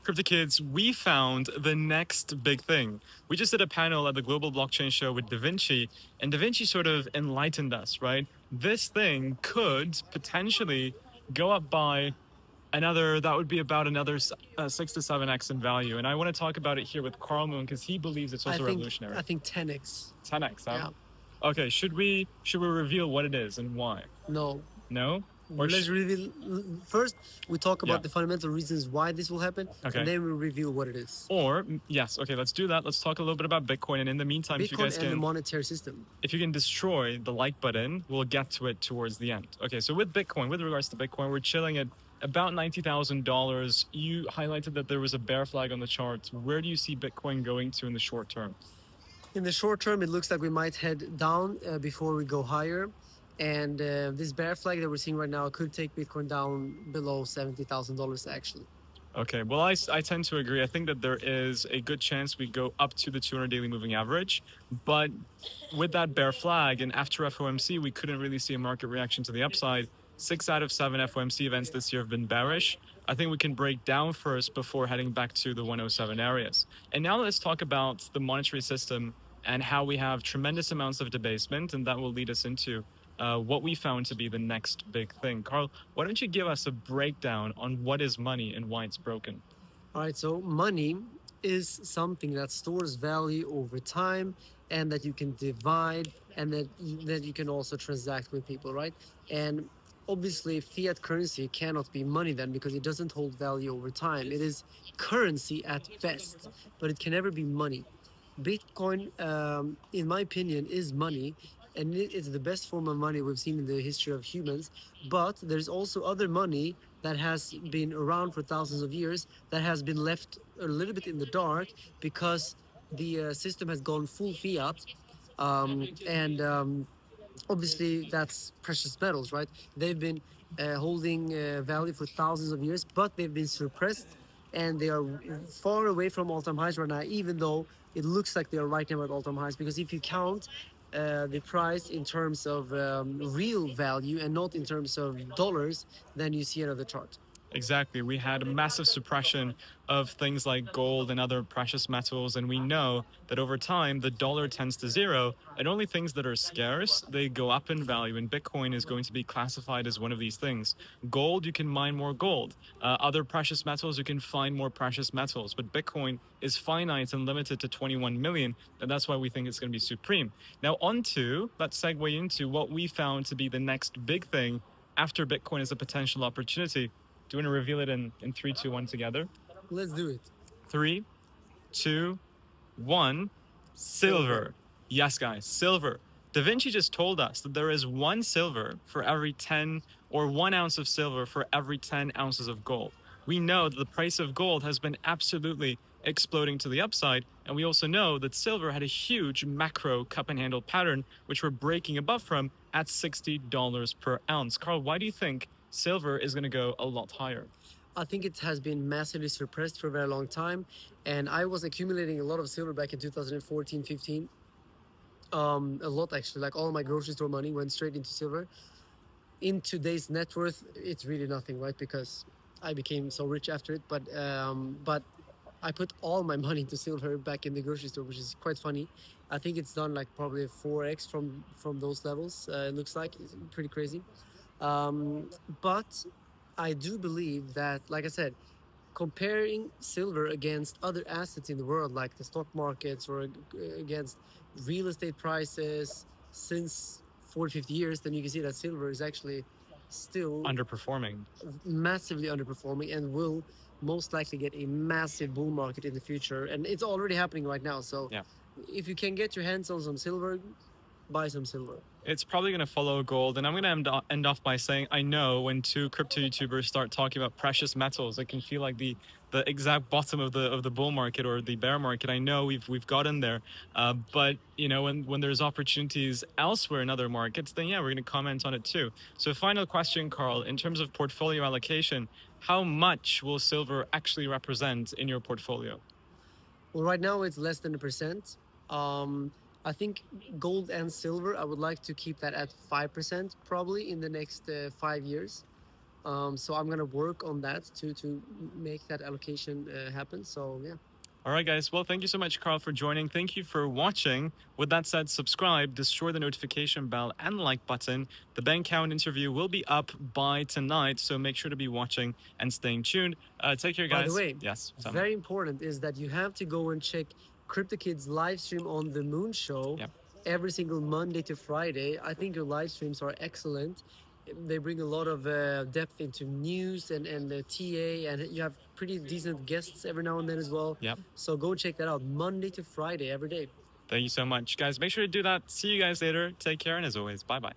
Crypto Kids, we found the next big thing. We just did a panel at the Global Blockchain Show with Da Vinci, and Da Vinci sort of enlightened us, right? This thing could potentially go up by another, that would be about another 6 to 7x in value. And I want to talk about it here with Carl Moon because he believes it's I also think revolutionary. I think 10x. 10x, huh? Yeah. Okay, should we reveal what it is and why? No. No? Or Let's reveal first. We talk Yeah. about the fundamental reasons why this will happen, Okay. and then we reveal what it is. Or yes, okay, let's do that. Let's talk a little bit about Bitcoin, and in the meantime, if you Bitcoin guys and the can, monetary system. if you can destroy the like button, we'll get to it towards the end. Okay, so with Bitcoin, with regards to Bitcoin, we're chilling at about $90,000. You highlighted that there was a bear flag on the chart. Where do you see Bitcoin going to in the short term? In the short term, it looks like we might head down before we go higher. And this bear flag that we're seeing right now could take Bitcoin down below $70,000 actually. Okay, well, I tend to agree. I think that there is a good chance we go up to the 200 daily moving average. But with that bear flag and after FOMC, we couldn't really see a market reaction to the upside. 6 out of 7 FOMC events this year have been bearish. I think we can break down first before heading back to the 107 areas. And now let's talk about the monetary system and how we have tremendous amounts of debasement, and that will lead us into what we found to be the next big thing. Carl, why don't you give us a breakdown on what is money and why it's broken? All right, so money is something that stores value over time and that you can divide and that you can also transact with people, right? And obviously fiat currency cannot be money then because it doesn't hold value over time. It is currency at best, but it can never be money. Bitcoin, in my opinion, is money, and it's the best form of money we've seen in the history of humans. But there's also other money that has been around for thousands of years that has been left a little bit in the dark because the system has gone full fiat, and obviously that's precious metals, right? They've been holding value for thousands of years, but they've been suppressed and they are far away from all-time highs right now, even though it looks like they are right now at all-time highs. Because if you count the price in terms of real value and not in terms of dollars, then you see another chart. Exactly. We had a massive suppression of things like gold and other precious metals, and we know that over time the dollar tends to zero, and only things that are scarce, they go up in value, and Bitcoin is going to be classified as one of these things. Gold, you can mine more gold. Other precious metals, you can find more precious metals, but Bitcoin is finite and limited to 21 million, and that's why we think it's going to be supreme. Now, let's segue into what we found to be the next big thing after Bitcoin as a potential opportunity. Do you want to reveal it in 3, 2, 1 together? Let's do it. 3, 2, 1. Silver. Yes, guys, silver. Da Vinci just told us that there is 1 silver for every 10, or 1 ounce of silver for every 10 ounces of gold. We know that the price of gold has been absolutely exploding to the upside, and we also know that silver had a huge macro cup and handle pattern, which we're breaking above from at $60 per ounce. Carl, why do you think silver is going to go a lot higher? I think it has been massively suppressed for a very long time. And I was accumulating a lot of silver back in 2014, 15. A lot actually, like all my grocery store money went straight into silver. In today's net worth, it's really nothing, right? Because I became so rich after it. But I put all my money into silver back in the grocery store, which is quite funny. I think it's done like probably 4x from those levels. It looks like it's pretty crazy. But I do believe that, like I said, comparing silver against other assets in the world, like the stock markets or against real estate prices since 40, 50 years, then you can see that silver is actually still Underperforming. massively underperforming and will most likely get a massive bull market in the future. And it's already happening right now. So Yeah. if you can get your hands on some silver, buy some silver. It's probably going to follow gold. And I'm going to end off by saying I know when two crypto YouTubers start talking about precious metals, it can feel like the exact bottom of the bull market or the bear market. I know we've gotten there, but you know when there's opportunities elsewhere in other markets, then yeah, we're going to comment on it too. So final question, Carl, in terms of portfolio allocation, how much will silver actually represent in your portfolio? Well, right now it's less than 1%. I think gold and silver, I would like to keep that at 5% probably in the next 5 years. So I'm gonna work on that to make that allocation happen. So yeah. All right, guys. Well, thank you so much, Carl, for joining. Thank you for watching. With that said, subscribe, destroy the notification bell, and like button. The Ben Cowan interview will be up by tonight, so make sure to be watching and staying tuned. Take care, By the guys. way, Yes, Sam. very important is that you have to go and check CryptoKids live stream on the Moon Show Yep. every single Monday to Friday. I think your live streams are excellent. They bring a lot of depth into news and TA, and you have pretty decent guests every now and then as well. Yep. So go check that out Monday to Friday every day. Thank you so much, guys. Make sure to do that. See you guys later. Take care, and as always, bye bye.